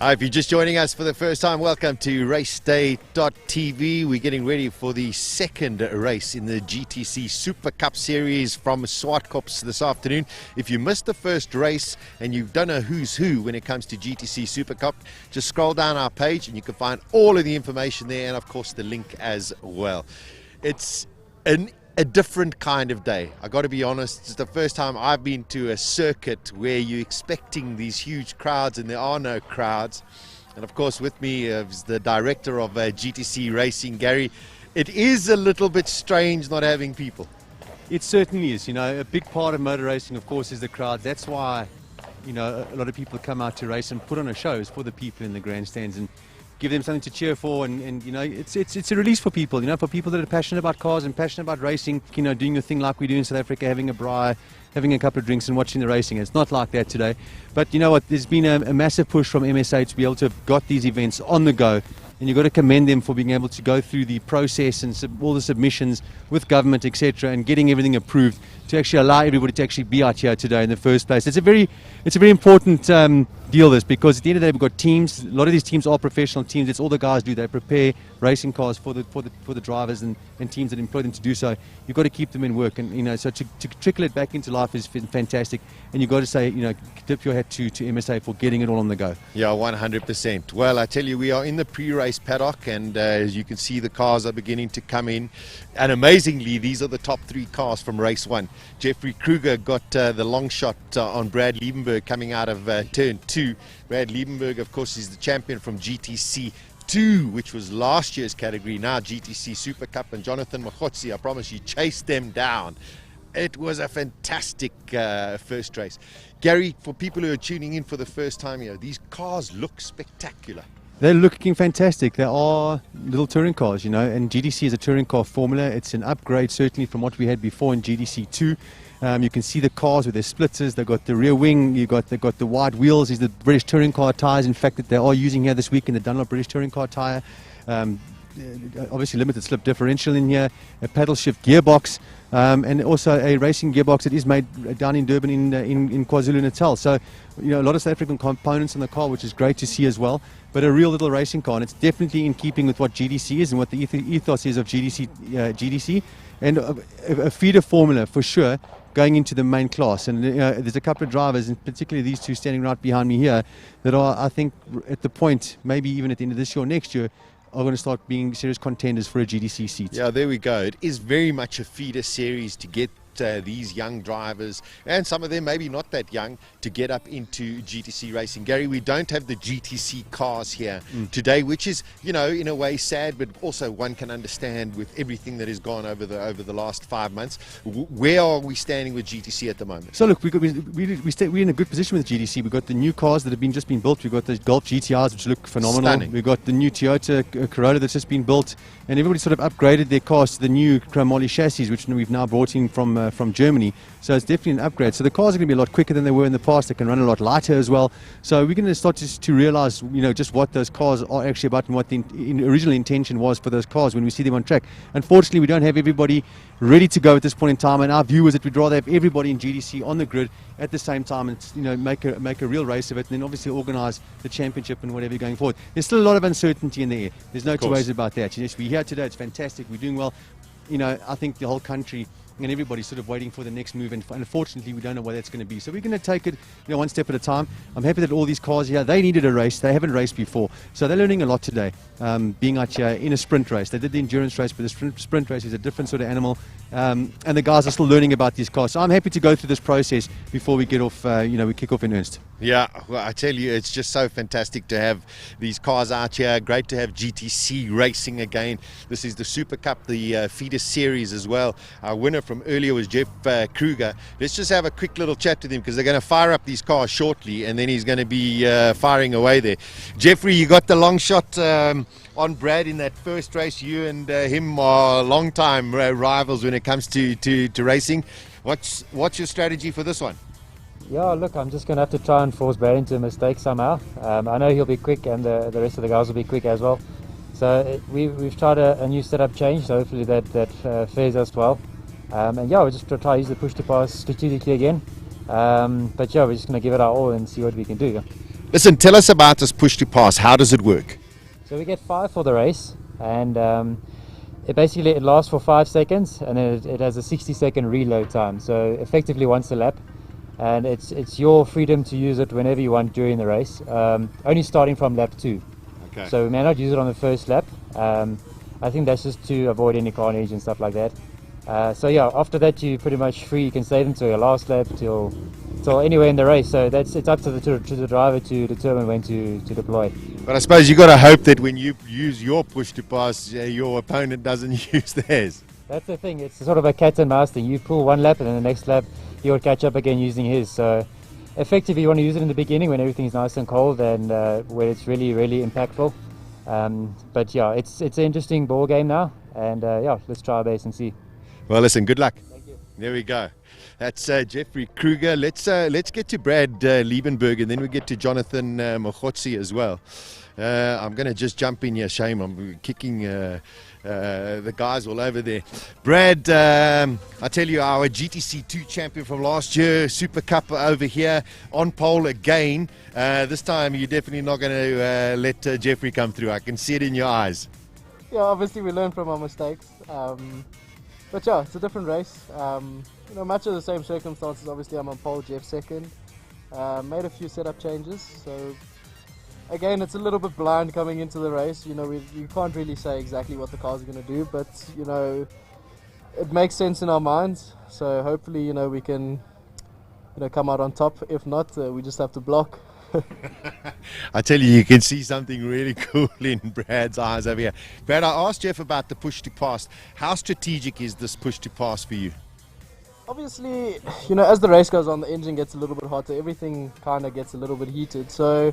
If you're just joining us for the first time, welcome to raceday.tv. We're getting ready for the second race in the GTC Supa Cup series from Zwartkops this afternoon. If you missed the first race and you don't know who's who when it comes to GTC Supa Cup, just scroll down our page and you can find all of the information there, and of course the link as well. It's a different kind of day. I got to be honest, it's the first time I've been to a circuit where you're expecting these huge crowds and there are no crowds. And of course with me is the director of GTC Racing, Gary. It is a little bit strange not having people. It certainly is. You know, a big part of motor racing, of course, is the crowd. That's why, you know, a lot of people come out to race and put on a show for the people in the grandstands and give them something to cheer for, and you know, it's a release for people, you know, for people that are passionate about cars and passionate about racing, you know, doing the thing like we do in South Africa, having a braai, having a couple of drinks and watching the racing. It's not like that today. But you know what, there's been a massive push from MSA to be able to have got these events on the go, and you've got to commend them for being able to go through the process and all the submissions with government, etc., and getting everything approved to actually allow everybody to actually be out here today in the first place. It's a very important deal, this, because at the end of the day we've got teams. A lot of these teams are professional teams. It's all the guys do. They prepare racing cars for the drivers and teams that employ them to do so. You've got to keep them in work, and you know, so to trickle it back into life is fantastic. And you've got to say, you know, tip your hat to MSA for getting it all on the go. Yeah, 100%. Well, I tell you, we are in the pre-race paddock, and as you can see, the cars are beginning to come in. And amazingly, these are the top three cars from race one. Jeffrey Kruger got the long shot on Brad Liebenberg coming out of turn 2. Brad Liebenberg, of course, is the champion from GTC 2, which was last year's category, now GTC Supa Cup. And Jonathan Machotsi, I promise you, chased them down. It was a fantastic first race. Gary, for people who are tuning in for the first time here, these cars look spectacular. They're looking fantastic. They are little touring cars, you know, and GTC is a touring car formula. It's an upgrade certainly from what we had before in GTC 2. You can see the cars with their splitters. They've got the rear wing. They've got the wide wheels. These are the British touring car tyres, in fact, that they are using here this week in the Dunlop British touring car tyre. Obviously limited slip differential in here, a paddle shift gearbox, and also a racing gearbox that is made down in Durban in KwaZulu-Natal. So, you know, a lot of South African components in the car, which is great to see as well. But a real little racing car, and it's definitely in keeping with what GTC is and what the ethos is of GTC, and a feeder formula for sure going into the main class. And there's a couple of drivers, and particularly these two standing right behind me here, that are, I think, at the point, maybe even at the end of this year or next year, are going to start being serious contenders for a GTC seat. Yeah, there we go. It is very much a feeder series to get these young drivers, and some of them maybe not that young, to get up into GTC racing. Gary, we don't have the GTC cars here today, which is, you know, in a way sad, but also one can understand with everything that has gone over the last 5 months. Where are we standing with GTC at the moment? So look, we're in a good position with GTC. We've got the new cars that have just been built. We've got the Golf GTRs, which look phenomenal. Stunning. We've got the new Toyota Corolla that's just been built, and everybody sort of upgraded their cars to the new chromoly chassis, which we've now brought in from Germany. So it's definitely an upgrade. So the cars are going to be a lot quicker than they were in the past. They can run a lot lighter as well. So we're going to start to realize, you know, just what those cars are actually about and what the original intention was for those cars when we see them on track. Unfortunately, we don't have everybody ready to go at this point in time, and our view is that we'd rather have everybody in GTC on the grid at the same time and, you know, make a real race of it, and then obviously organise the championship and whatever going forward. There's still a lot of uncertainty in the air. There's no two ways about that. Yes, we're here today. It's fantastic. We're doing well. You know, I think the whole country and everybody's sort of waiting for the next move, and unfortunately we don't know what that's going to be. So we're going to take it, you know, one step at a time. I'm happy that all these cars here, they needed a race. They haven't raced before, so they're learning a lot today, being out here in a sprint race. They did the endurance race, but the sprint race is a different sort of animal, and the guys are still learning about these cars. So I'm happy to go through this process before we get off, you know, we kick off in earnest. Yeah, well, I tell you, it's just so fantastic to have these cars out here. Great to have GTC racing again. This is the Supa Cup, the feeder series as well. Our winner from earlier was Jeff Kruger. Let's just have a quick little chat with him, because they're going to fire up these cars shortly, and then he's going to be firing away there. Jeffrey, you got the long shot on Brad in that first race. You and him are long-time rivals when it comes to racing. What's your strategy for this one? Yeah, look, I'm just going to have to try and force Brad into a mistake somehow. I know he'll be quick, and the rest of the guys will be quick as well. So we've tried a new setup change, so hopefully that fares us well. And yeah, we're just going to try to use the push to pass strategically again. But yeah, we're just going to give it our all and see what we can do. Listen, tell us about this push to pass. How does it work? So we get 5 for the race, and it lasts for 5 seconds, and then it has a 60-second reload time. So effectively once a lap, and it's your freedom to use it whenever you want during the race. Only starting from lap 2. Okay. So we may not use it on the first lap. I think that's just to avoid any carnage and stuff like that. So yeah, after that you're pretty much free. You can save them to your last lap, till anywhere in the race. So it's up to the driver to determine when to deploy. But I suppose you got to hope that when you use your push to pass, your opponent doesn't use theirs. That's the thing. It's sort of a cat and mouse thing. You pull one lap, and then the next lap you'll catch up again using his. So effectively, you want to use it in the beginning when everything's nice and cold, and where it's really impactful. But yeah, it's an interesting ball game now, and yeah, let's try our best and see. Well, listen, good luck. Thank you. There we go. That's Jeffrey Kruger. Let's get to Brad Liebenberg, and then we get to Jonathan Mokhotsi as well. I'm going to just jump in here. Shame, I'm kicking the guys all over there. Brad, I tell you, our GTC 2 champion from last year, Supa Cup over here, on pole again. This time you're definitely not going to let Jeffrey come through. I can see it in your eyes. Yeah, obviously we learn from our mistakes. But yeah, it's a different race. Much of the same circumstances. Obviously I'm on pole, Jeff second. Made a few setup changes. So again, it's a little bit blind coming into the race. You can't really say exactly what the cars are going to do, but it makes sense in our minds. So hopefully, we can, come out on top. If not, we just have to block. I tell you can see something really cool in Brad's eyes over here. Brad, I asked Jeff about the push to pass. How strategic is this push to pass for you? Obviously, as the race goes on, the engine gets a little bit hotter. Everything kind of gets a little bit heated. So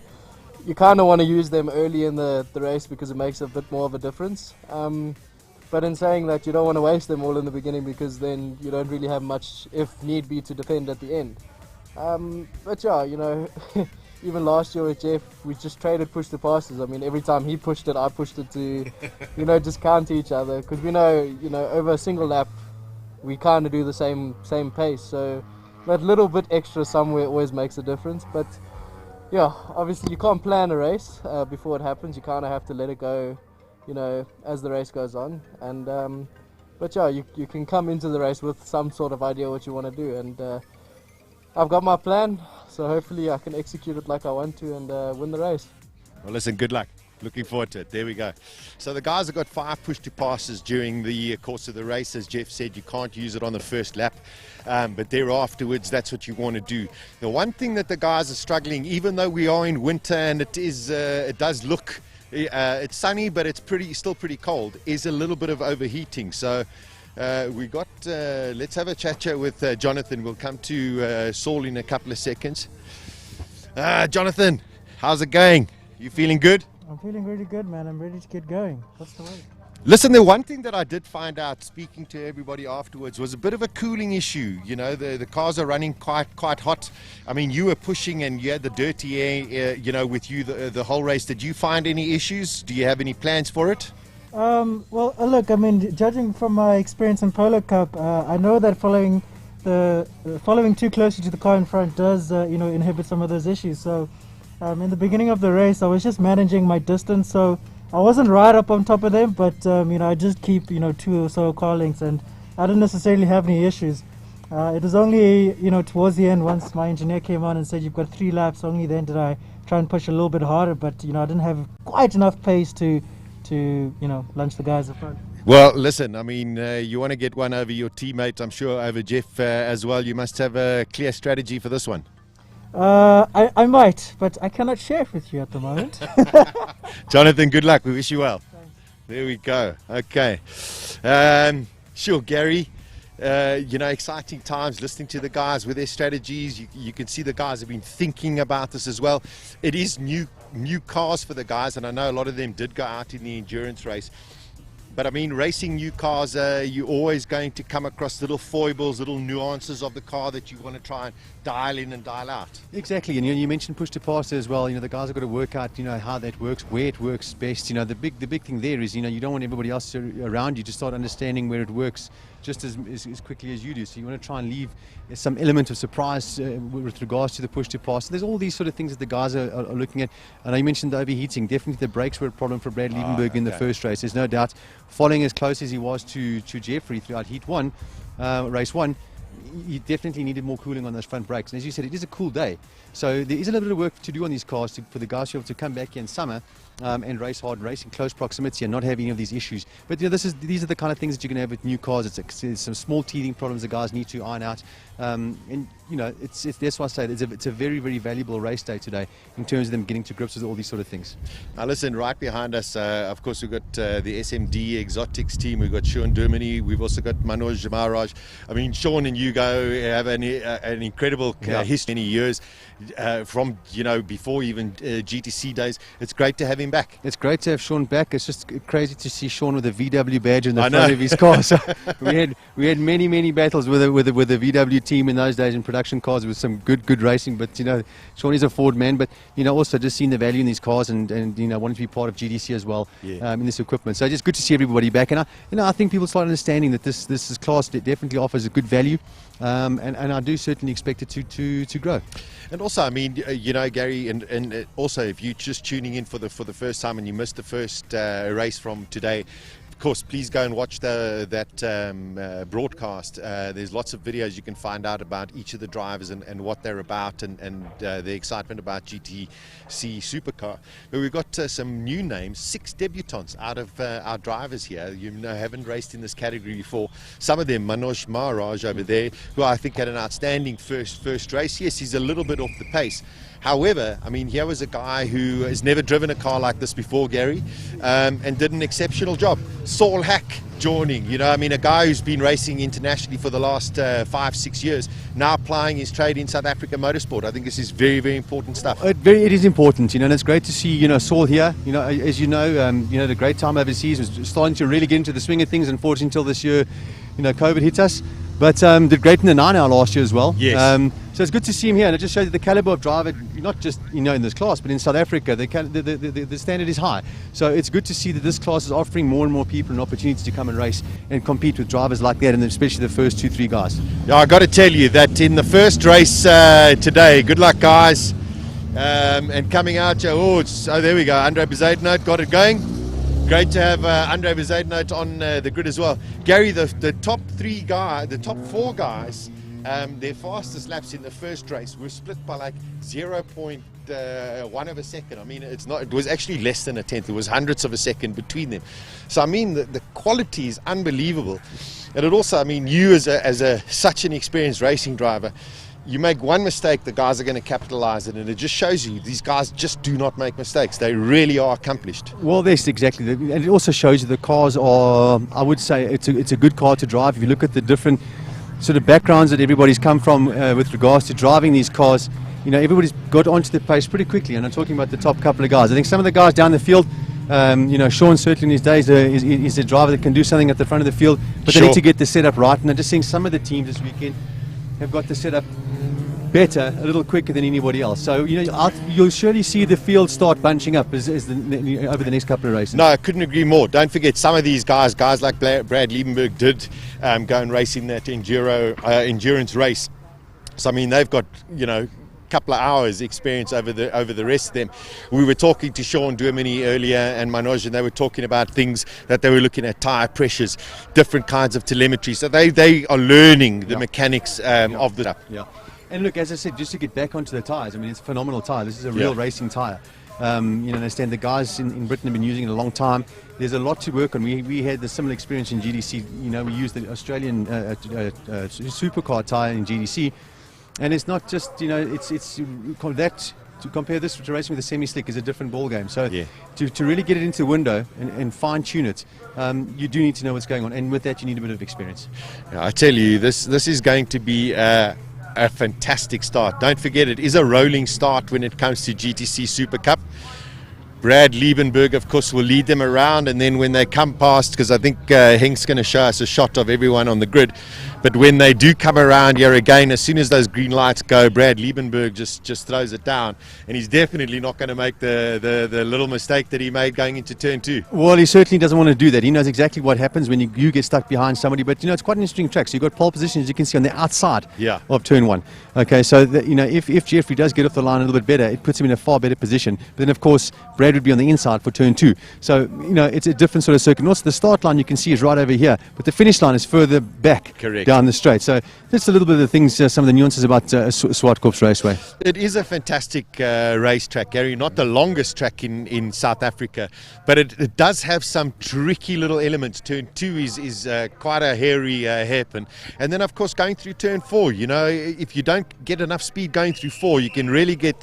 you kind of want to use them early in the race because it makes a bit more of a difference. But in saying that, you don't want to waste them all in the beginning, because then you don't really have much, if need be, to defend at the end. But yeah, even last year with Jeff, we just traded push to passes. I mean, every time he pushed it, I pushed it to, just counter each other. Because we know, over a single lap, we kind of do the same pace. So that little bit extra somewhere always makes a difference. But yeah, obviously you can't plan a race before it happens. You kind of have to let it go, as the race goes on. And but yeah, you can come into the race with some sort of idea what you want to do. And I've got my plan, so hopefully I can execute it like I want to and win the race. Well, listen, good luck. Looking forward to it. There we go. So the guys have got 5 push to passes during the course of the race. As Jeff said, you can't use it on the first lap, but there afterwards, that's what you want to do. The one thing that the guys are struggling, even though we are in winter and it does look, it's sunny, but it's still pretty cold, is a little bit of overheating. So let's have a chat with Jonathan. We'll come to Saul in a couple of seconds. Jonathan, how's it going? You feeling good? I'm feeling really good, man. I'm ready to get going. What's the way? Listen, the one thing that I did find out speaking to everybody afterwards was a bit of a cooling issue. The cars are running quite hot. I mean, you were pushing and you had the dirty air, with you the whole race. Did you find any issues? Do you have any plans for it? Well, look, I mean, judging from my experience in Polo Cup, I know that following too closely to the car in front does, inhibit some of those issues. So in the beginning of the race, I was just managing my distance, so I wasn't right up on top of them, but I just keep 2 or so car lengths, and I didn't necessarily have any issues. It was only towards the end, once my engineer came on and said you've got 3 laps, only then did I try and push a little bit harder, but I didn't have quite enough pace to lunch the guys up front. Well, listen, I mean, you want to get one over your teammate, I'm sure over Jeff as well. You must have a clear strategy for this one. I might, but I cannot share it with you at the moment. Jonathan, good luck. We wish you well. Thanks. There we go. Okay. Sure, Gary. Exciting times listening to the guys with their strategies. You can see the guys have been thinking about this as well. It is new cars for the guys, and I know a lot of them did go out in the endurance race. But I mean, racing new cars, you're always going to come across little foibles, little nuances of the car that you want to try and dial in and dial out. Exactly, and you mentioned push to pass as well. The guys have got to work out, how that works, where it works best. The big thing there is, you don't want everybody else around you to start understanding where it works just as quickly as you do. So you want to try and leave some element of surprise with regards to the push to pass. So there's all these sort of things that the guys are looking at. And I mentioned the overheating. Definitely the brakes were a problem for Brad Liebenberg in the first race. There's no doubt. Following as close as he was to Jeffrey throughout heat 1, race 1, he definitely needed more cooling on those front brakes. And as you said, it is a cool day. So there is a little bit of work to do on these cars for the guys to be able to come back here in summer and race hard, race in close proximity and not have any of these issues. But these are the kind of things that you're going to have with new cars. It's some small teething problems the guys need to iron out. And that's why I say it's a very, very valuable race day today in terms of them getting to grips with all these sort of things. Now listen, right behind us, of course, we've got the SMD Exotics team. We've got Sean Dermody. We've also got Manoj Maharaj. I mean, Sean and you have an incredible history, many years from before even GTC days. It's great to have him back. It's great to have Sean back. It's just crazy to see Sean with a VW badge in the front of his car. So we had many battles with the VW team in those days in production cars with some good racing. But Sean is a Ford man. But also just seeing the value in these cars and wanting to be part of GTC as well in this equipment. So just good to see everybody back. And I think people start understanding that this is class that definitely offers a good value. And I do certainly expect it to grow. And also, I mean, Gary, and also if you're just tuning in for the first time and you missed the first race from today, of course, please go and watch that broadcast. There's lots of videos you can find out about each of the drivers and what they're about and the excitement about GTC Supa Cup. But we've got some new names, 6 debutants out of our drivers here. Haven't raced in this category before. Some of them, Manoj Maharaj over there, who I think had an outstanding first race. Yes, he's a little bit off the pace. However, I mean, here was a guy who has never driven a car like this before, Gary, and did an exceptional job. Saul Hack joining, a guy who's been racing internationally for the last 5-6 years, now applying his trade in South Africa motorsport. I think this is very, very important stuff. It is important, and it's great to see, Saul here. As the great time overseas was starting to really get into the swing of things. Unfortunately, until this year, COVID hit us. But did great in the 9-hour last year as well. Yes. So it's good to see him here, and it just shows you the caliber of driver, not just in this class, but in South Africa, the standard is high. So it's good to see that this class is offering more and more people an opportunity to come and race and compete with drivers like that, and especially the first 2-3 guys. Yeah, I got to tell you that in the first race today, good luck, guys, and coming out. There we go. Andre Bezuidenhout got it going. Great to have Andre Bezuidenhout on the grid as well. Gary, the top 4 guys, their fastest laps in the first race were split by like 0.1 of a second. I mean, it was actually less than a tenth. It was hundredths of a second between them. So I mean, the quality is unbelievable. And it also, I mean, you as such an experienced racing driver, you make one mistake, the guys are going to capitalize it, and it just shows you these guys just do not make mistakes. They really are accomplished. Well, that's exactly, and it also shows you the cars are, I would say, it's a good car to drive. If you look at the different sort of backgrounds that everybody's come from with regards to driving these cars, everybody's got onto the pace pretty quickly, and I'm talking about the top couple of guys. I think some of the guys down the field, Sean certainly in his days is a driver that can do something at the front of the field, but they need to get the setup right, and I'm just seeing some of the teams this weekend have got the setup better, a little quicker than anybody else. So you'll surely see the field start bunching up over the next couple of races. No, I couldn't agree more. Don't forget, some of these guys like Brad Liebenberg did go and race in that endurance race. So I mean, they've got couple of hours experience over the rest of them. We were talking to Sean Dermody earlier and Manoj, and they were talking about things that they were looking at, tire pressures, different kinds of telemetry. So they are learning the mechanics of the stuff. Yeah. And look, as I said, just to get back onto the tyres, I mean, it's a phenomenal tyre. This is a real racing tyre. Understand the guys in Britain have been using it a long time. There's a lot to work on. We had the similar experience in GTC. We used the Australian supercar tyre in GTC, and it's not just it's that. To compare this to racing with a semi-slick is a different ball game. So to really get it into the window and fine-tune it, you do need to know what's going on, and with that you need a bit of experience. I tell you, this is going to be a fantastic start. Don't forget, it is a rolling start when it comes to GTC Supa Cup. Brad Liebenberg, of course, will lead them around, and then when they come past, because I think Henk's going to show us a shot of everyone on the grid, but when they do come around here again, as soon as those green lights go, Brad Liebenberg just throws it down, and he's definitely not going to make the little mistake that he made going into turn 2. Well, he certainly doesn't want to do that. He knows exactly what happens when you get stuck behind somebody. But, it's quite an interesting track. So you've got pole position, as you can see, on the outside of turn 1. Okay, so, if Jeffrey does get off the line a little bit better, it puts him in a far better position. But then, of course, Brad would be on the inside for turn 2. So, it's a different sort of circuit. And also, the start line you can see is right over here. But the finish line is further back down the straight. So, just a little bit of the things, some of the nuances about Zwartkops Raceway. It is a fantastic racetrack, Gary. Not the longest track in South Africa, but it does have some tricky little elements. Turn 2 is quite a hairy hairpin. And then, of course, going through turn 4, if you don't get enough speed going through 4, you can really get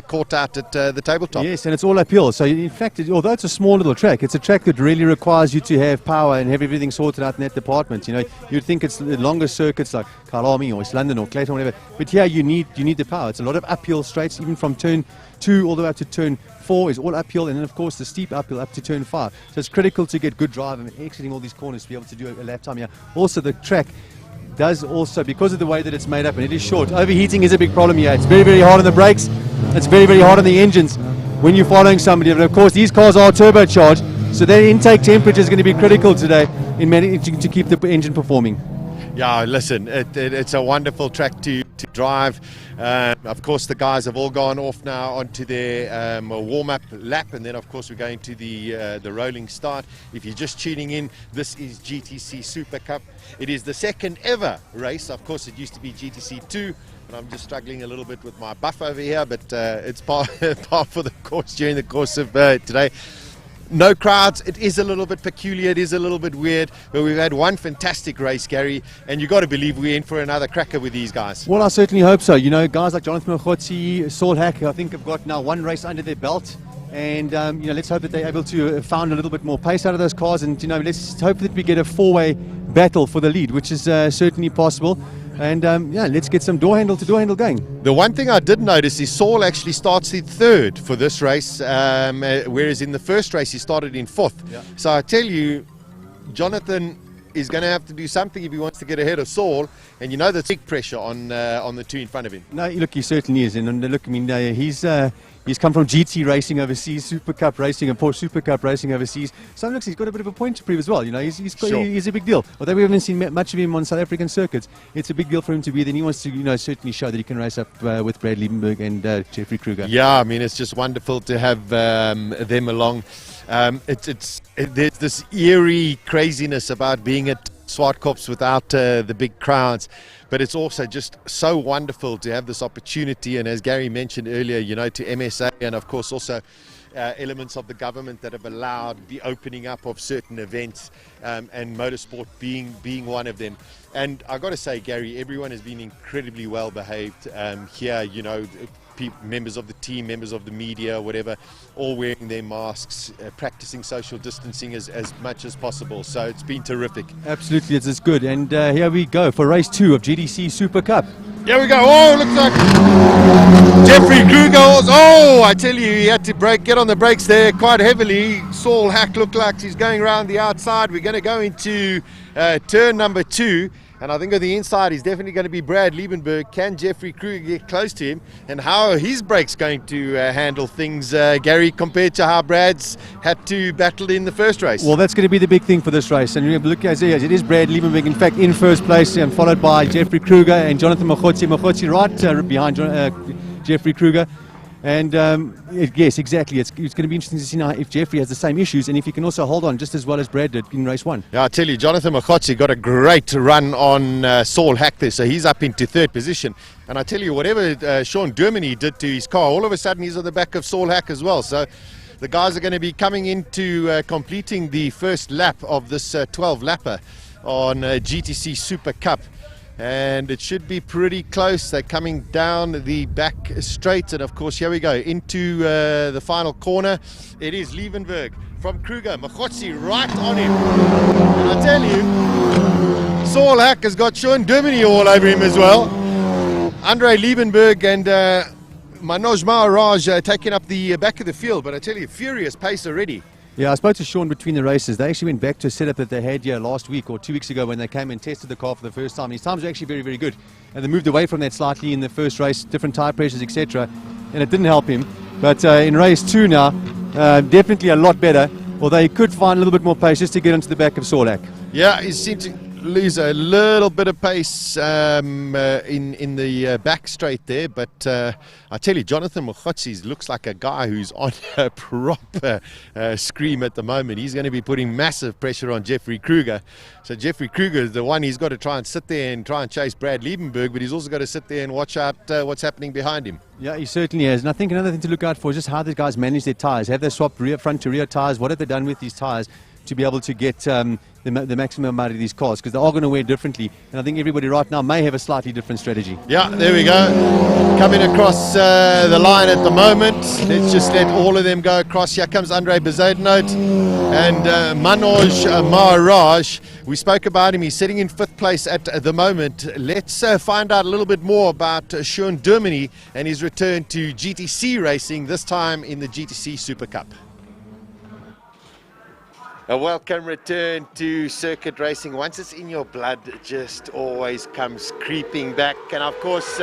caught out at the tabletop. Yes, and it's all uphill. So, in fact, although it's a small little track, it's a track that really requires you to have power and have everything sorted out in that department. You'd think it's the longer circuits like Kalami or East London or Clayton or whatever, but here you need the power. It's a lot of uphill straights, even from turn 2 all the way up to turn 4 is all uphill, and then of course the steep uphill up to turn 5. So it's critical to get good drive and exiting all these corners to be able to do a lap time here. Also, the track does also, because of the way that it's made up and it is short, overheating is a big problem here. It's very, very hard on the brakes. It's very, very hard on the engines when you're following somebody. But of course, these cars are turbocharged, so their intake temperature is going to be critical today in managing to keep the engine performing. Yeah, listen, it's a wonderful track to drive. Of course, the guys have all gone off now onto their warm-up lap, and then, of course, we're going to the rolling start. If you're just tuning in, this is GTC Supa Cup. It is the second ever race. Of course, it used to be GTC 2, but I'm just struggling a little bit with my buff over here, but it's par for the course during the course of today. No crowds. It is a little bit peculiar. It is a little bit weird. But we've had one fantastic race, Gary, and you've got to believe we're in for another cracker with these guys. Well, I certainly hope so. Guys like Jonathan Maharaj, Saul Hack, I think have got now one race under their belt. And, let's hope that they're able to find a little bit more pace out of those cars. And, let's hope that we get a four-way battle for the lead, which is certainly possible. And, let's get some door handle to door handle going. The one thing I did notice is Saul actually starts in 3rd for this race, whereas in the first race he started in 4th. Yeah. So I tell you, Jonathan is going to have to do something if he wants to get ahead of Saul, and there's big pressure on the two in front of him. No, look, he certainly is. And look, I mean, he's come from GT racing overseas, Super Cup racing, and Porsche Super Cup racing overseas. So looks, he's got a bit of a point to prove as well. He's a big deal. Although we haven't seen much of him on South African circuits, it's a big deal for him to be there. And he wants to, certainly show that he can race up with Brad Liebenberg and Jeffrey Kruger. Yeah, I mean, it's just wonderful to have them along. There's this eerie craziness about being at Zwartkops without the big crowds, but it's also just so wonderful to have this opportunity, and as Gary mentioned earlier, to MSA, and of course also elements of the government that have allowed the opening up of certain events, and motorsport being one of them. And I got to say, Gary, everyone has been incredibly well behaved here. Members of the team, members of the media, whatever, all wearing their masks, practicing social distancing as much as possible. So it's been terrific. Absolutely, it's good. And here we go for race 2 of GTC Supa Cup. Here we go. Oh, looks like Jeffrey Kruger. Oh, I tell you, he had to get on the brakes there quite heavily. Saul Hack looked like he's going around the outside. We're going to go into turn number 2. And I think on the inside is definitely going to be Brad Liebenberg. Can Jeffrey Kruger get close to him? And how are his brakes going to handle things, Gary, compared to how Brad's had to battle in the first race? Well, that's going to be the big thing for this race. And look, as it is Brad Liebenberg, in fact, in first place, and followed by Jeffrey Kruger and Jonathan Maharaj. Maharaj right behind Jeffrey Kruger. And yes, exactly. It's going to be interesting to see now if Jeffrey has the same issues and if he can also hold on just as well as Brad did in race 1. Yeah, I tell you, Jonathan Maharaj got a great run on Saul Hack there, so he's up into 3rd position. And I tell you, whatever Sean Germany did to his car, all of a sudden he's on the back of Saul Hack as well. So the guys are going to be coming into completing the first lap of this 12-lapper on GTC Supa Cup. And it should be pretty close. They're coming down the back straight, and of course here we go into the final corner. It is Liebenberg from Kruger, Maharaj right on him, and I tell you, Saul Hack has got Sean Germany all over him as well. Andre Liebenberg and Manoj Maharaj taking up the back of the field, but I tell you, furious pace already. Yeah, I spoke to Sean between the races. They actually went back to a setup that they had here last week or 2 weeks ago when they came and tested the car for the first time. His times were actually very, very good. And they moved away from that slightly in the first race, different tire pressures, etc. And it didn't help him. But in race 2 now, definitely a lot better. Although he could find a little bit more pace just to get onto the back of Zwartkops. Yeah, he seemed to lose a little bit of pace in the back straight there, but I tell you, Jonathan Mokhotsi looks like a guy who's on a proper scream at the moment. He's going to be putting massive pressure on Jeffrey Kruger. So Jeffrey Kruger is the one he's got to try and sit there and try and chase Brad Liebenberg, but he's also got to sit there and watch out what's happening behind him. Yeah, he certainly has. And I think another thing to look out for is just how the guys manage their tyres. Have they swapped front to rear tyres? What have they done with these tyres to be able to get the maximum out of these cars? Because they are going to wear differently. And I think everybody right now may have a slightly different strategy. Yeah, there we go. Coming across the line at the moment. Let's just let all of them go across. Here comes Andre Bezuidenhout and Manoj Maharaj. We spoke about him. He's sitting in 5th place at the moment. Let's find out a little bit more about Sean Dermody and his return to GTC racing, this time in the GTC Supa Cup. A welcome return to circuit racing. Once it's in your blood, it just always comes creeping back. And of course,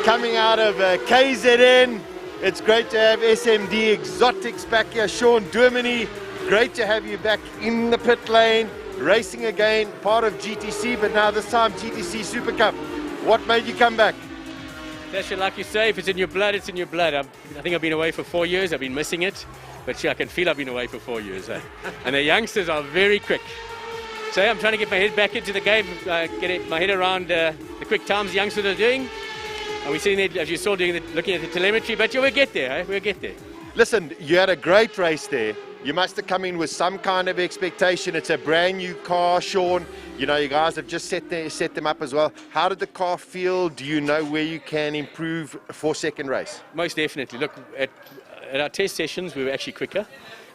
coming out of KZN, it's great to have SMD Exotics back here. Sean Dermody, great to have you back in the pit lane, racing again, part of GTC, but now this time GTC Supa Cup. What made you come back? Dasha, like you say, if it's in your blood, it's in your blood. I think I've been away for 4 years. I've been missing it. But yeah, I can feel I've been away for 4 years. And the youngsters are very quick. So I'm trying to get my head back into the game, get my head around the quick times the youngsters are doing. And we're sitting there, as you saw, looking at the telemetry. But yeah, we'll get there. We'll get there. Listen, you had a great race there. You must have come in with some kind of expectation. It's a brand new car, Sean. You know, you guys have just set them up as well. How did the car feel? Do you know where you can improve for second race? Most definitely. Look, at our test sessions, we were actually quicker.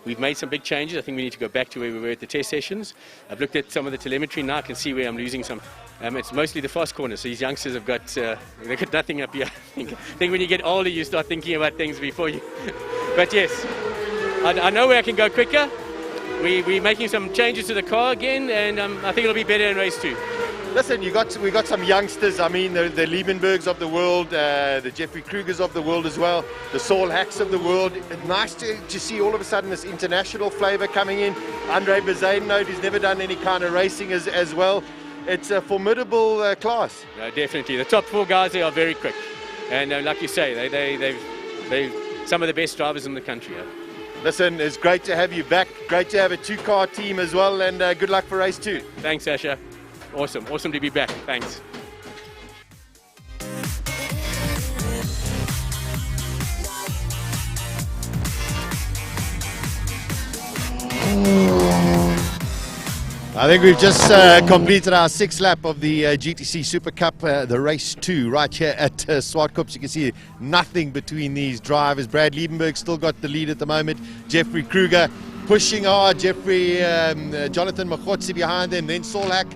We've made some big changes. I think we need to go back to where we were at the test sessions. I've looked at some of the telemetry now. I can see where I'm losing some. It's mostly the fast corners. So these youngsters have got they've got nothing up here. I think when you get older, you start thinking about things before you. But yes, I know where I can go quicker. We're making some changes to the car again, and I think it'll be better in race 2. Listen, we got some youngsters. I mean, the Liebenbergs of the world, the Jeffrey Krugers of the world as well, the Saul Hacks of the world. It's nice to see all of a sudden this international flavour coming in. Andre Bezuidenhout, who's never done any kind of racing as well. It's a formidable class. Yeah, definitely. The top 4 guys, they are very quick. And like you say, they're some of the best drivers in the country. Yeah. Listen, it's great to have you back. Great to have a 2-car team as well, and good luck for race 2. Thanks, Asha. Awesome to be back. Thanks. I think we've just completed our 6th lap of the GTC Supa Cup, the race 2, right here at Zwartkops. You can see nothing between these drivers. Brad Liebenberg still got the lead at the moment. Jeffrey Kruger pushing hard. Jonathan Mokhotsi behind them. Then Saul Hack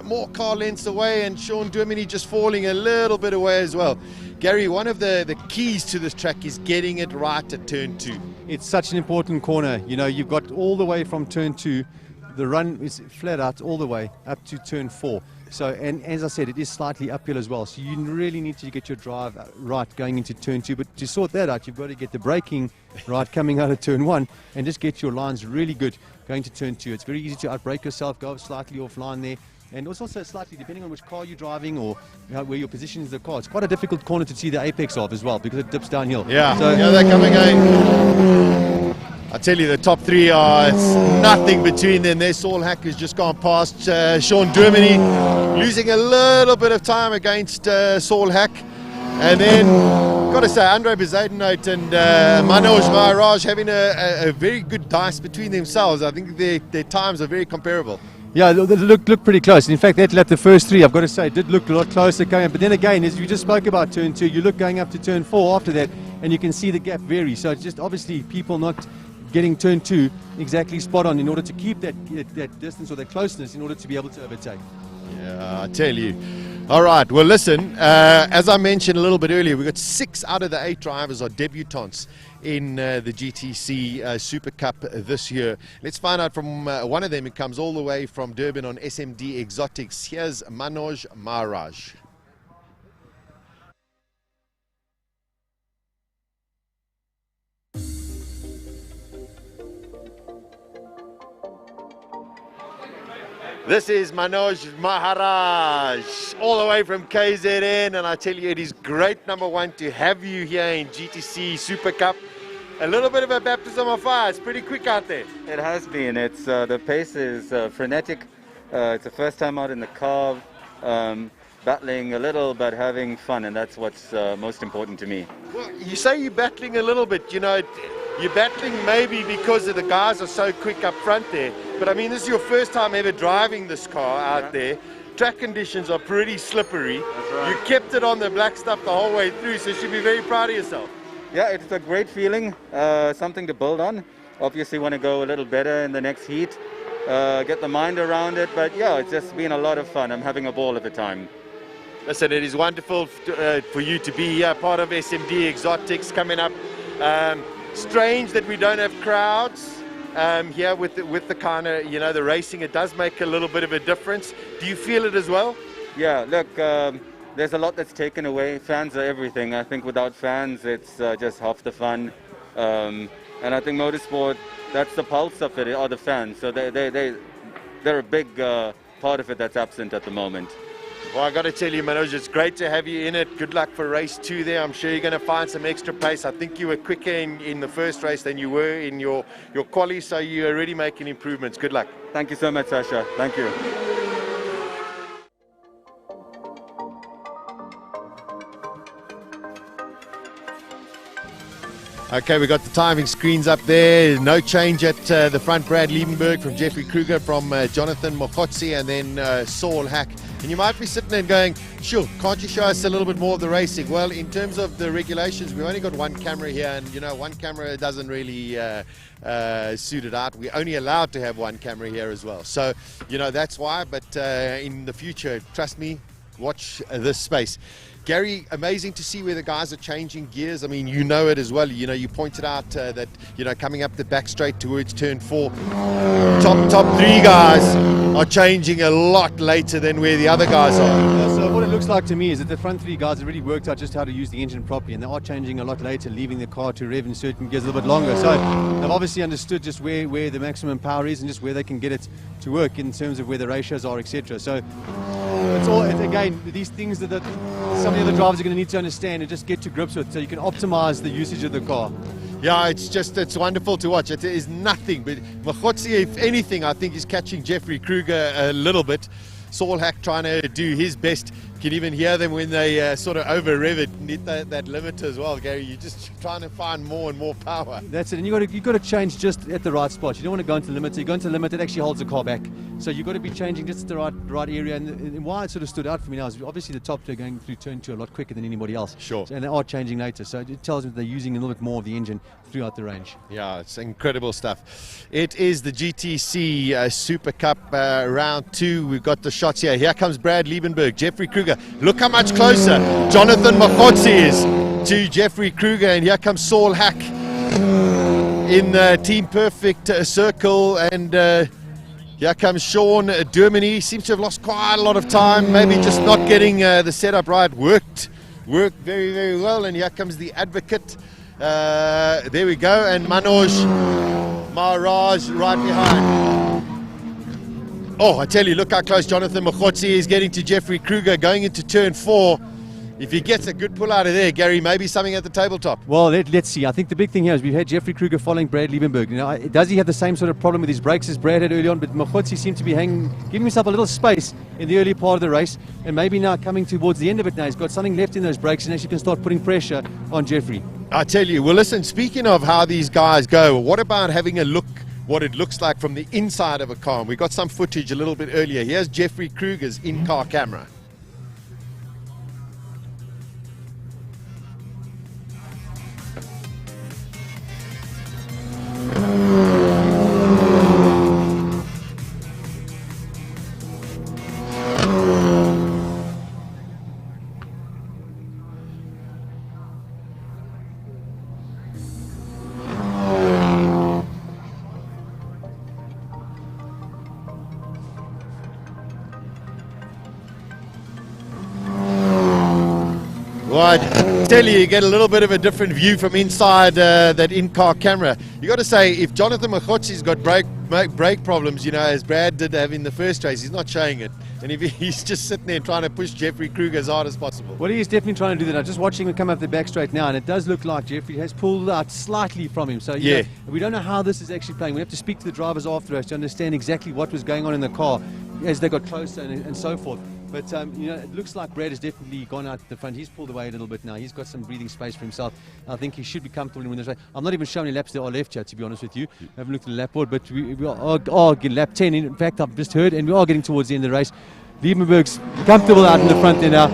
more car lengths away, and Sean Dermody just falling a little bit away as well. Gary, one of the keys to this track is getting it right at turn 2. It's such an important corner. You know, you've got all the way from turn 2. The run is flat out all the way up to turn 4. So, and as I said, it is slightly uphill as well. So you really need to get your drive right going into turn 2. But to sort that out, you've got to get the braking right coming out of turn 1 and just get your lines really good going to turn 2. It's very easy to outbrake yourself, go slightly offline there. And it's also slightly, depending on which car you're driving or where your position is in the car, it's quite a difficult corner to see the apex of as well because it dips downhill. Yeah, so, yeah, they're coming in. I tell you, the top 3 it's nothing between them. There's Saul Hack, who's just gone past Sean Dermody, losing a little bit of time against Saul Hack. And then, got to say, Andre Bezuidenhout and Manoj Maharaj having a very good dice between themselves. I think their times are very comparable. Yeah, they look pretty close. In fact, that lap, the first 3, I've got to say, did look a lot closer going up. But then again, as you just spoke about turn 2, you look going up to turn 4 after that, and you can see the gap vary. So it's just obviously people not getting turn 2 exactly spot on in order to keep that distance or that closeness in order to be able to overtake. Yeah, I tell you. All right, well, listen, as I mentioned a little bit earlier, we've got 6 out of the 8 drivers are debutants in the GTC Supa Cup this year. Let's find out from one of them who comes all the way from Durban on SMD Exotics. Here's Manoj Maharaj. This is Manoj Maharaj, all the way from KZN, and I tell you, it is great, number one, to have you here in GTC Supa Cup. A little bit of a baptism of fire. It's pretty quick out there. It has been. It's the pace is frenetic. It's the first time out in the car, battling a little but having fun, and that's what's most important to me. Well, you say you're battling a little bit, you know. You're battling maybe because of the guys are so quick up front there. But I mean, this is your first time ever driving this car out there. Track conditions are pretty slippery. That's right. You kept it on the black stuff the whole way through, so you should be very proud of yourself. Yeah, it's a great feeling, something to build on. Obviously want to go a little better in the next heat, get the mind around it. But yeah, it's just been a lot of fun. I'm having a ball at the time. Listen, it is wonderful for you to be here, part of SMD Exotics coming up. Strange that we don't have crowds here with the kind of, you know, the racing. It does make a little bit of a difference. Do you feel it as well? Yeah, look, there's a lot that's taken away. Fans are everything. I think without fans, it's just half the fun. And I think motorsport, that's the pulse of it, are the fans. So they're a big part of it that's absent at the moment. Well, I got to tell you, Manoj, it's great to have you in it. Good luck for race 2 there. I'm sure you're going to find some extra pace. I think you were quicker in the first race than you were in your quali, so you're already making improvements. Good luck. Thank you so much, Sasha. Thank you. Okay, we got the timing screens up there. No change at the front. Brad Liebenberg from Jeffrey Kruger, from Jonathan Mokotsi, and then Saul Hack. And you might be sitting there going, sure, can't you show us a little bit more of the racing? Well, in terms of the regulations, we've only got one camera here, and you know, one camera doesn't really suit it out. We're only allowed to have one camera here as well. So, you know, that's why. But in the future, trust me, watch this space. Gary, amazing to see where the guys are changing gears. I mean, you know it as well. You know, you pointed out that, you know, coming up the back straight towards turn 4, top 3 guys are changing a lot later than where the other guys are. So what it looks like to me is that the front 3 guys have really worked out just how to use the engine properly, and they are changing a lot later, leaving the car to rev in certain gears a little bit longer. So they've obviously understood just where the maximum power is and just where they can get it to work in terms of where the ratios are, etc. So again, these things that some of the other drivers are going to need to understand and just get to grips with, so you can optimize the usage of the car. Yeah, it's wonderful to watch. It is nothing but Mokotsi, if anything, I think is catching Jeffrey Kruger a little bit. Saul Hack trying to do his best. You can even hear them when they sort of over-rev it, need that limiter as well, Gary. You're just trying to find more and more power. That's it, and you've got to change just at the right spot. You don't want to go into the limiter. You go into the limiter, it actually holds the car back. So you've got to be changing just at the right area. And why it sort of stood out for me now is obviously the top 2 are going through turn 2 a lot quicker than anybody else. Sure. And they are changing later. So it tells me that they're using a little bit more of the engine throughout the range. Yeah, it's incredible stuff. It is the GTC Supa Cup round 2. We've got the shots here. Here comes Brad Liebenberg, Jeffrey Kruger. Look how much closer Jonathan Mokotsi is to Jeffrey Kruger, and here comes Saul Hack in Team Perfect circle, and here comes Sean Dermany. Seems to have lost quite a lot of time, maybe just not getting the setup right. Worked very, very well, and here comes the advocate. There we go, and Manoj Maharaj right behind. Oh, I tell you, look how close Jonathan Mokotsi is getting to Jeffrey Kruger going into turn 4. If he gets a good pull out of there, Gary, maybe something at the tabletop. Well, let's see. I think the big thing here is we've had Jeffrey Kruger following Brad Liebenberg. You know, does he have the same sort of problem with his brakes as Brad had early on? But Mokotsi seemed to be giving himself a little space in the early part of the race, and maybe now coming towards the end of it now, he's got something left in those brakes, and actually can start putting pressure on Jeffrey. I tell you, well, listen, speaking of how these guys go, what about having a look what it looks like from the inside of a car? And we got some footage a little bit earlier. Here's Jeffrey Kruger's in-car camera. Well, I tell you, you get a little bit of a different view from inside that in-car camera. You got to say, if Jonathan Maharaj's got brake problems, you know, as Brad did have in the first race, he's not showing it. And if he's just sitting there trying to push Jeffrey Kruger as hard as possible. Well, he's definitely trying to do that. I'm just watching him come up the back straight now, and it does look like Jeffrey has pulled out slightly from him. So yeah, we don't know how this is actually playing. We have to speak to the drivers after us to understand exactly what was going on in the car as they got closer and so forth. But you know, it looks like Brad has definitely gone out the front. He's pulled away a little bit now. He's got some breathing space for himself. I think he should be comfortable in this race. I'm not even showing any laps there are left yet, to be honest with you. I haven't looked at the lap board, but we are getting lap 10. In fact, I've just heard, and we are getting towards the end of the race. Liebenberg's comfortable out in the front there now.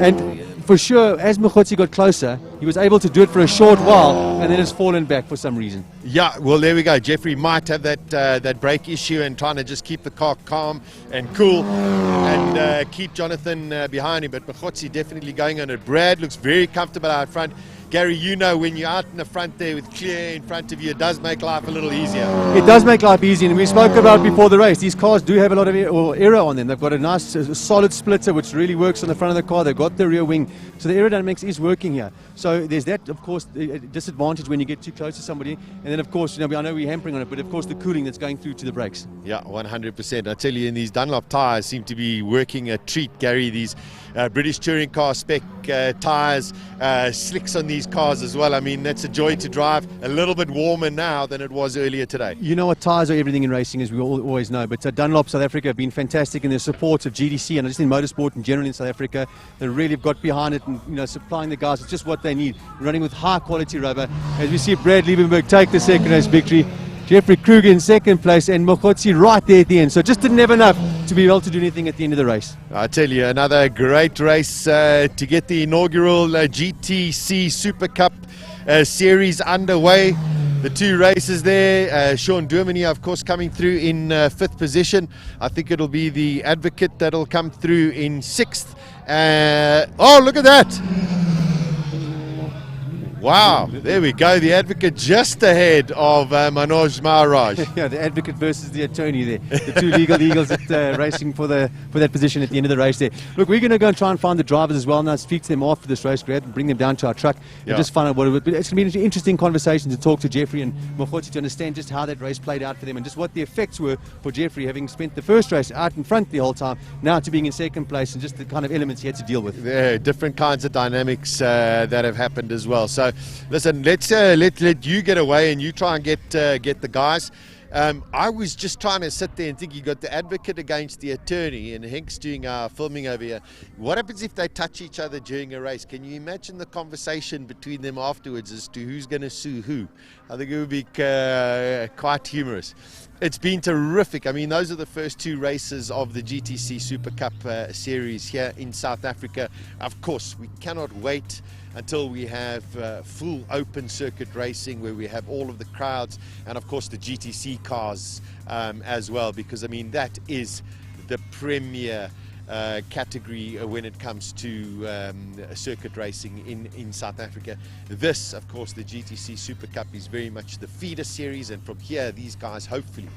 And for sure, as Maharaj got closer, he was able to do it for a short while, and then has fallen back for some reason. Yeah, well, there we go. Jeffrey might have that brake issue and trying to just keep the car calm and cool and keep Jonathan behind him. But Maharaj definitely going on it. Brad looks very comfortable out front. Gary, you know, when you're out in the front there with Clear in front of you, it does make life a little easier. It does make life easy, and we spoke about before the race. These cars do have a lot of aero on them. They've got a nice solid splitter which really works on the front of the car. They've got the rear wing, so the aerodynamics is working here. So there's that, of course, disadvantage when you get too close to somebody. And then, of course, you know, I know we're hampering on it, but of course the cooling that's going through to the brakes. Yeah, 100%. I tell you, and these Dunlop tyres seem to be working a treat, Gary. These British touring car spec tyres, slicks on these cars as well. I mean, that's a joy to drive. A little bit warmer now than it was earlier today. You know what, tyres are everything in racing, as we always know. But Dunlop South Africa have been fantastic in their support of GTC and just in motorsport in general in South Africa. They really have got behind it and, you know, supplying the guys. It's just what they need. Running with high quality rubber. As we see Brad Liebenberg take the second race victory. Jeffrey Kruger in second place and Maharaj right there at the end. So just didn't have enough to be able to do anything at the end of the race. I tell you, another great race to get the inaugural GTC Supa Cup series underway. The two races there, Sean Durmany, of course, coming through in 5th position. I think it'll be the Advocate that'll come through in 6th. Oh, look at that! Wow, there we go. The Advocate just ahead of Manoj Maharaj. Yeah, the Advocate versus the attorney there. The two legal eagles that racing for that position at the end of the race there. Look, we're going to go and try and find the drivers as well now, speak to them after this race, Brad, and bring them down to our truck and just find out what it would be. It's going to be an interesting conversation to talk to Jeffrey and Maharaj to understand just how that race played out for them and just what the effects were for Jeffrey, having spent the first race out in front the whole time, now to being in second place and just the kind of elements he had to deal with. Yeah, different kinds of dynamics that have happened as well. So listen, let's let you get away and you try and get the guys. I was just trying to sit there and think, you got the Advocate against the attorney and Henk's doing our filming over here. What happens if they touch each other during a race? Can you imagine the conversation between them afterwards as to who's going to sue who? I think it would be quite humorous. It's been terrific. I mean, those are the first two races of the GTC Supa Cup series here in South Africa. Of course, we cannot wait until we have full open circuit racing where we have all of the crowds and of course the GTC cars as well, because I mean that is the premier category when it comes to circuit racing in South Africa. This, of course, the GTC Supa Cup is very much the feeder series, and from here these guys hopefully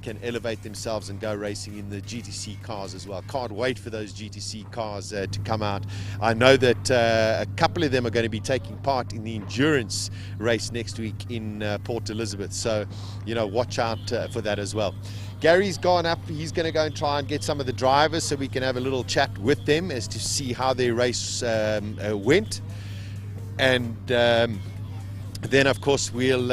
can elevate themselves and go racing in the GTC cars as well. Can't wait for those GTC cars to come out. I know that a couple of them are going to be taking part in the endurance race next week in Port Elizabeth, so you know, watch out for that as well. Gary's gone up. He's going to go and try and get some of the drivers so we can have a little chat with them as to see how their race went, and then of course we'll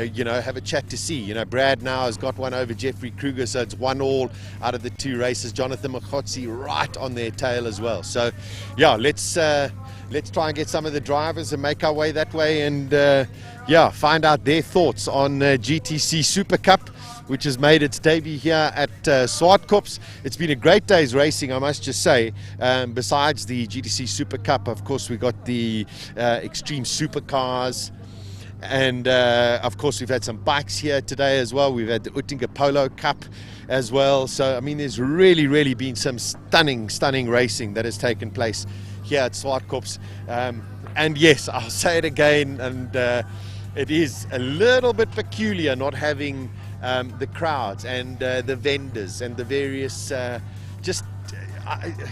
you know, have a chat to see. You know, Brad now has got one over Jeffrey Kruger, so it's 1-1 out of the two races. Jonathan Maharaj right on their tail as well. So yeah, let's try and get some of the drivers and make our way that way, and yeah, find out their thoughts on GTC Supa Cup, which has made its debut here at Zwartkops. It's been a great day's racing, I must just say. Besides the GTC Supa Cup, of course, we got the extreme supercars. And of course, we've had some bikes here today as well. We've had the Uttinger Polo Cup as well. So, I mean, there's really been some stunning racing that has taken place here at Zwartkops. And yes, I'll say it again, and it is a little bit peculiar not having the crowds and the vendors and the various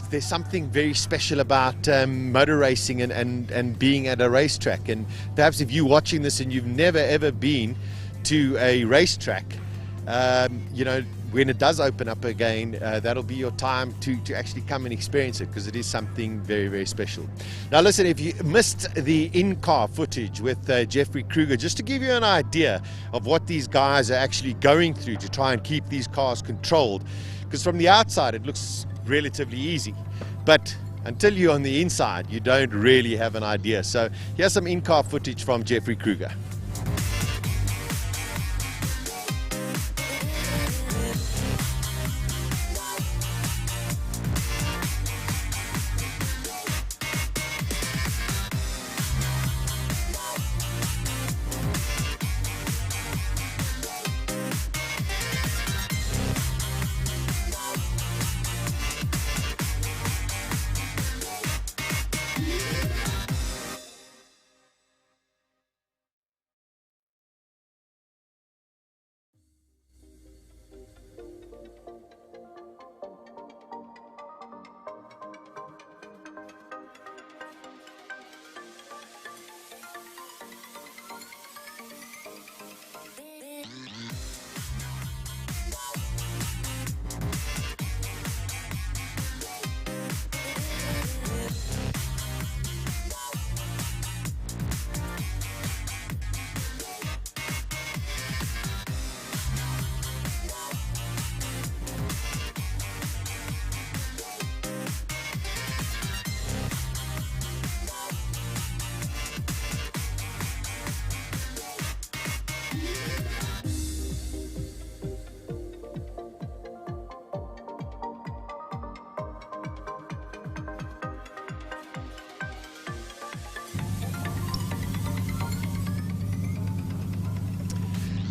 there's something very special about motor racing and being at a racetrack. And perhaps if you're watching this and you've never ever been to a racetrack, you know, when it does open up again, that'll be your time to actually come and experience it, because it is something very, very special. Now listen, if you missed the in-car footage with Jeffrey Kruger, just to give you an idea of what these guys are actually going through to try and keep these cars controlled, because from the outside it looks relatively easy, but until you're on the inside you don't really have an idea. So here's some in-car footage from Jeffrey Kruger.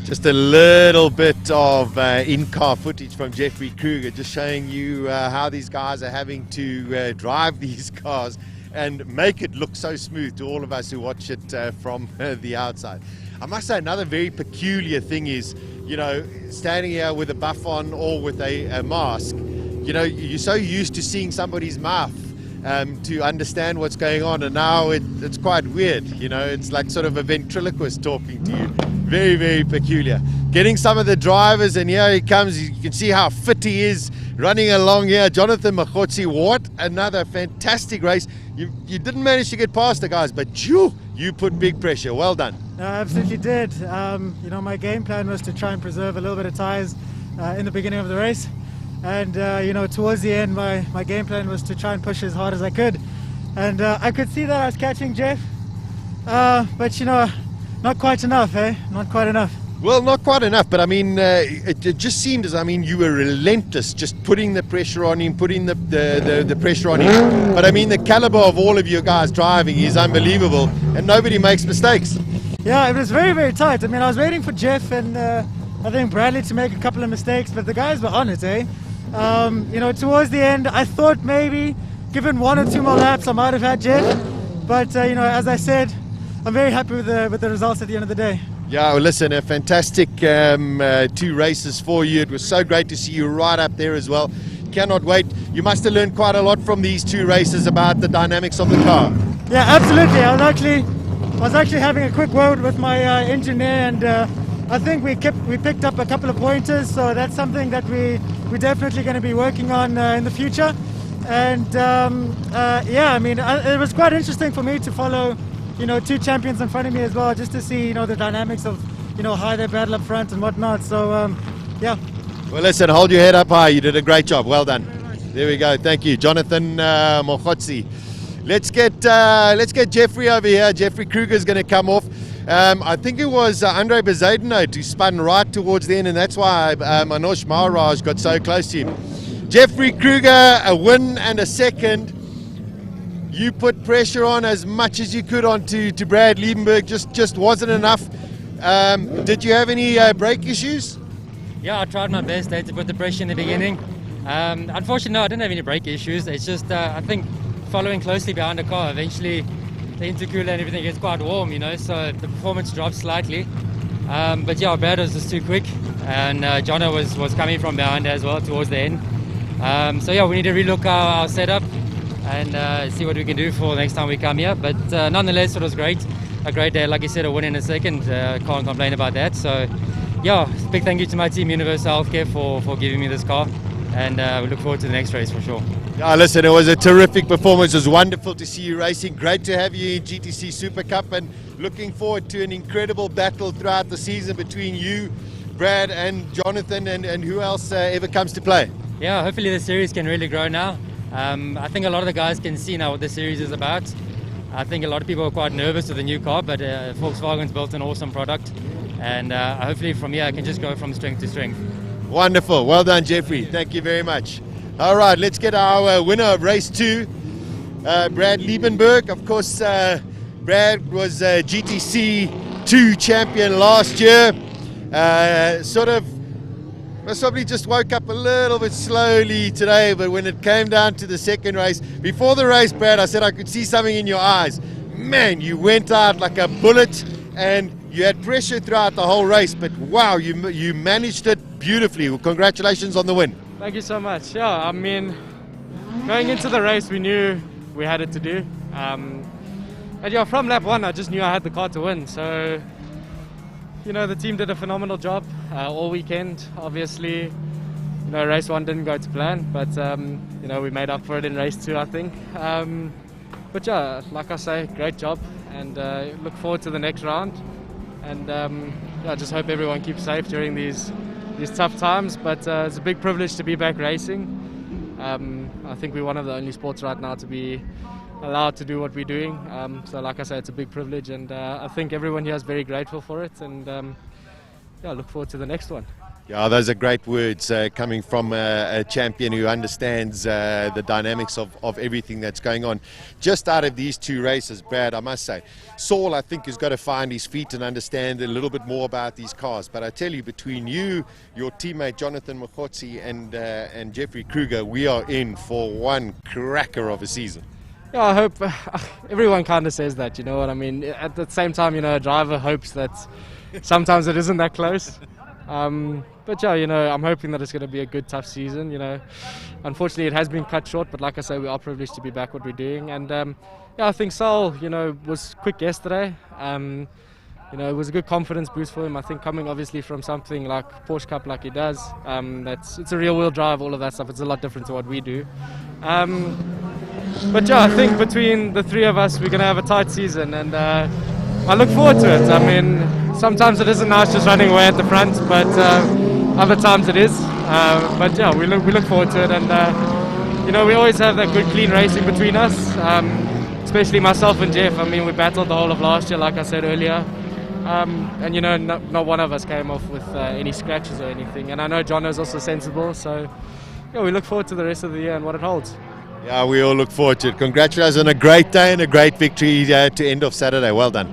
Just a little bit of in-car footage from Jeffrey Kruger, just showing you how these guys are having to drive these cars and make it look so smooth to all of us who watch it from the outside. I must say, another very peculiar thing is, you know, standing here with a buff on or with a mask, you know, you're so used to seeing somebody's mouth to understand what's going on, and now it's quite weird, you know, it's like sort of a ventriloquist talking to you. Very, very peculiar. Getting some of the drivers, and here he comes, you can see how fit he is running along here. Jonathan Mahotsi, what another fantastic race. You didn't manage to get past the guys, but you put big pressure. Well done. I absolutely did. You know, my game plan was to try and preserve a little bit of tyres in the beginning of the race. And, you know, towards the end, my game plan was to try and push as hard as I could. And I could see that I was catching Jeff. But, you know, not quite enough, eh? Not quite enough. Well, not quite enough, but I mean, it just seemed as, I mean, you were relentless, just putting the pressure on him, putting the pressure on him. But I mean, the caliber of all of you guys driving is unbelievable, and nobody makes mistakes. Yeah, it was very, very tight. I mean, I was waiting for Jeff and I think Bradley to make a couple of mistakes, but the guys were on it, eh? You know, towards the end, I thought maybe, given 1 or 2 more laps, I might have had Jeff. But, you know, as I said, I'm very happy with the results at the end of the day. Yeah, well, listen, a fantastic 2 races for you. It was so great to see you right up there as well. Cannot wait. You must have learned quite a lot from these 2 races about the dynamics of the car. Yeah, absolutely. I was actually having a quick word with my engineer, and I think we picked up a couple of pointers. So that's something that we're definitely going to be working on in the future. And yeah, I mean, it was quite interesting for me to follow, you know, 2 champions in front of me as well, just to see, you know, the dynamics of, you know, how they battle up front and whatnot. So yeah. Well, listen, hold your head up high. You did a great job. Well done. There we go. Thank you, Jonathan Mohotsi. Let's get Jeffrey over here. Jeffrey Kruger is going to come off. I think it was Andre Bezuidenhout who spun right towards the end, and that's why Manoj Maharaj got so close to him. Jeffrey Kruger, a win and a second. You put pressure on as much as you could onto Brad Liebenberg, just wasn't enough. Did you have any brake issues? Yeah, I tried my best to put the pressure in the beginning. Unfortunately, no, I didn't have any brake issues. It's just, I think, following closely behind the car, eventually the intercooler and everything gets quite warm, you know, so the performance drops slightly. But yeah, Brad was just too quick, and Jono was coming from behind as well towards the end. So yeah, we need to relook our setup and see what we can do for next time we come here. But nonetheless, it was great. A great day, like you said, a win in a second. Can't complain about that. So yeah, big thank you to my team, Universal Healthcare, for giving me this car. And we look forward to the next race for sure. Yeah, listen, it was a terrific performance. It was wonderful to see you racing. Great to have you in GTC Supa Cup, and looking forward to an incredible battle throughout the season between you, Brad, and Jonathan, and who else ever comes to play. Yeah, hopefully the series can really grow now. I think a lot of the guys can see now what the series is about. I think a lot of people are quite nervous with the new car, but Volkswagen's built an awesome product, and hopefully from here I can just go from strength to strength. Wonderful. Well done, Jeffrey. Thank you very much. All right, let's get our winner of race 2, Brad Liebenberg. Of course, Brad was GTC 2 champion last year. Most probably just woke up a little bit slowly today, but when it came down to the second race, before the race, Brad, I said I could see something in your eyes. Man, you went out like a bullet, and you had pressure throughout the whole race, but wow, you managed it beautifully. Well, congratulations on the win. Thank you so much. Yeah, I mean, going into the race, we knew we had it to do. And yeah, from lap 1, I just knew I had the car to win. So, you know, the team did a phenomenal job all weekend. Obviously, you know, race 1 didn't go to plan, but, you know, we made up for it in race 2, I think. But yeah, like I say, great job, and look forward to the next round. And yeah, just hope everyone keeps safe during these tough times, but it's a big privilege to be back racing. I think we're one of the only sports right now to be allowed to do what we're doing. So like I say, it's a big privilege, and I think everyone here is very grateful for it, and yeah, look forward to the next one. Yeah, those are great words coming from a champion who understands the dynamics of everything that's going on. Just out of these 2 races, Brad, I must say, Saul, I think, has got to find his feet and understand a little bit more about these cars. But I tell you, between you, your teammate Jonathan Mokotsi, and Jeffrey Kruger, we are in for one cracker of a season. Yeah, I hope everyone kind of says that, you know what I mean? At the same time, you know, a driver hopes that sometimes it isn't that close. But yeah, you know, I'm hoping that it's going to be a good, tough season. You know, unfortunately it has been cut short, but like I say, we are privileged to be back what we're doing. And yeah, I think Saul, you know, was quick yesterday. You know, it was a good confidence boost for him. I think coming obviously from something like Porsche Cup like he does, it's a real wheel drive, all of that stuff. It's a lot different to what we do. But yeah, I think between the 3 of us, we're going to have a tight season, and I look forward to it. I mean, sometimes it isn't nice just running away at the front, but other times it is. But yeah, we look forward to it, and you know, we always have that good, clean racing between us, especially myself and Jeff. I mean, we battled the whole of last year, like I said earlier, and you know, not one of us came off with any scratches or anything. And I know John is also sensible, so yeah, we look forward to the rest of the year and what it holds. Yeah, we all look forward to it. Congratulations on a great day and a great victory to end of Saturday. Well done.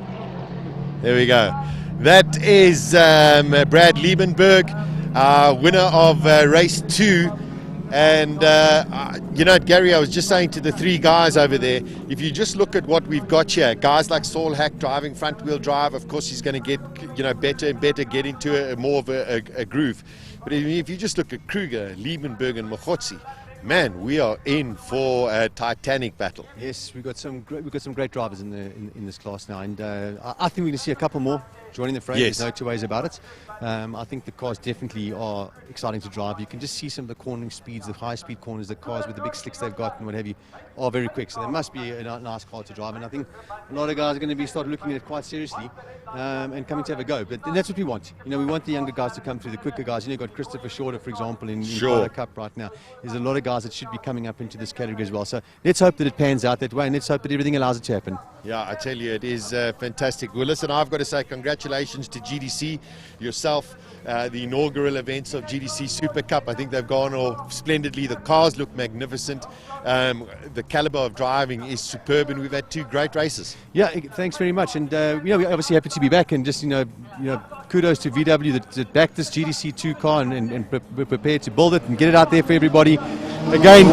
There we go. That is Brad Liebenberg, winner of race 2. And you know, Gary, I was just saying to the 3 guys over there, if you just look at what we've got here, guys like Saul Hack driving front wheel drive, of course he's going to get, you know, better and better, get into more of a groove. But if you just look at Kruger, Liebenberg and Mokotsi, man, we are in for a titanic battle. Yes, we've got some great drivers in this class now, and I think we're going to see a couple more joining the frame. Yes. There's no 2 ways about it. I think the cars definitely are exciting to drive. You can just see some of the cornering speeds, the high-speed corners, the cars with the big slicks they've got and what have you, are very quick. So they must be a nice car to drive. And I think a lot of guys are going to start looking at it quite seriously and coming to have a go. But that's what we want. You know, we want the younger guys to come through, the quicker guys. You know, you've got Christopher Shorter, for example, in Supa Cup right now. There's a lot of guys that should be coming up into this category as well. So let's hope that it pans out that way, and let's hope that everything allows it to happen. Yeah, I tell you, it is fantastic. Well, listen, I've got to say congratulations to GTC, yourself, the inaugural events of GTC Supa Cup. I think they've gone off splendidly. The cars look magnificent. The caliber of driving is superb, and we've had 2 great races. Yeah, thanks very much. And you know, we're obviously happy to be back, and just you know, kudos to VW that backed this GTC 2 car and we're prepared to build it and get it out there for everybody. Again,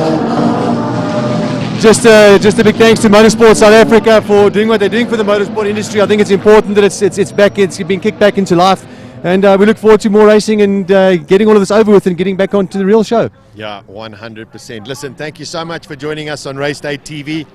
just a big thanks to Motorsport South Africa for doing what they're doing for the motorsport industry. I think it's important that it's back, it's been kicked back into life. And we look forward to more racing and getting all of this over with and getting back onto the real show. Yeah, 100%. Listen, thank you so much for joining us on Race Day TV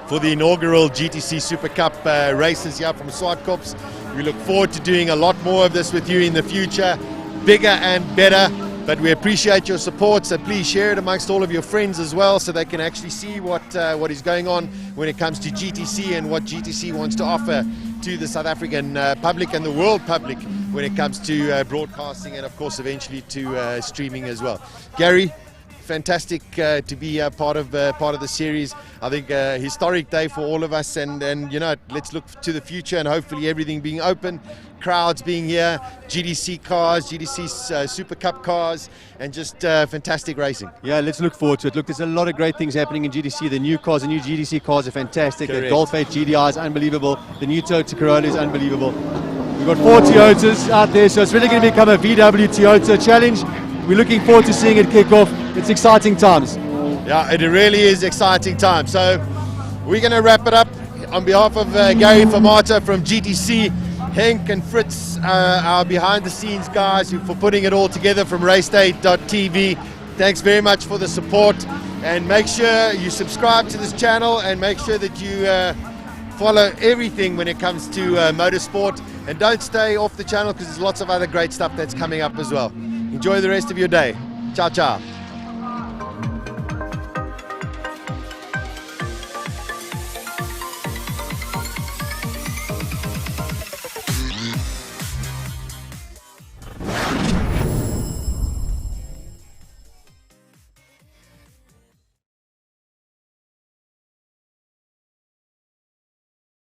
for the inaugural GTC Supa Cup races here from Zwartkops. We look forward to doing a lot more of this with you in the future, bigger and better. But we appreciate your support, so please share it amongst all of your friends as well, so they can actually see what is going on when it comes to GTC and what GTC wants to offer to the South African public and the world public when it comes to broadcasting and, of course, eventually to streaming as well. Gary, fantastic to be part of the series. I think a historic day for all of us, and you know, let's look to the future and hopefully everything being open, crowds being here, GTC cars, GTC Supa Cup cars, and just fantastic racing. Yeah, let's look forward to it. Look, there's a lot of great things happening in GTC. The new cars, the new GTC cars are fantastic. Correct. The Golf 8 GDI is unbelievable. The new Toyota Corolla is unbelievable. We've got 4 Toyotas out there, so it's really going to become a VW Toyota challenge. We're looking forward to seeing it kick off. It's exciting times. Yeah, it really is exciting time. So we're going to wrap it up. On behalf of Gary Famata from GTC, Henk and Fritz, our behind-the-scenes guys for putting it all together from RaceDay.tv. Thanks very much for the support, and make sure you subscribe to this channel and make sure that you follow everything when it comes to motorsport, and don't stay off the channel because there's lots of other great stuff that's coming up as well. Enjoy the rest of your day. Ciao, ciao.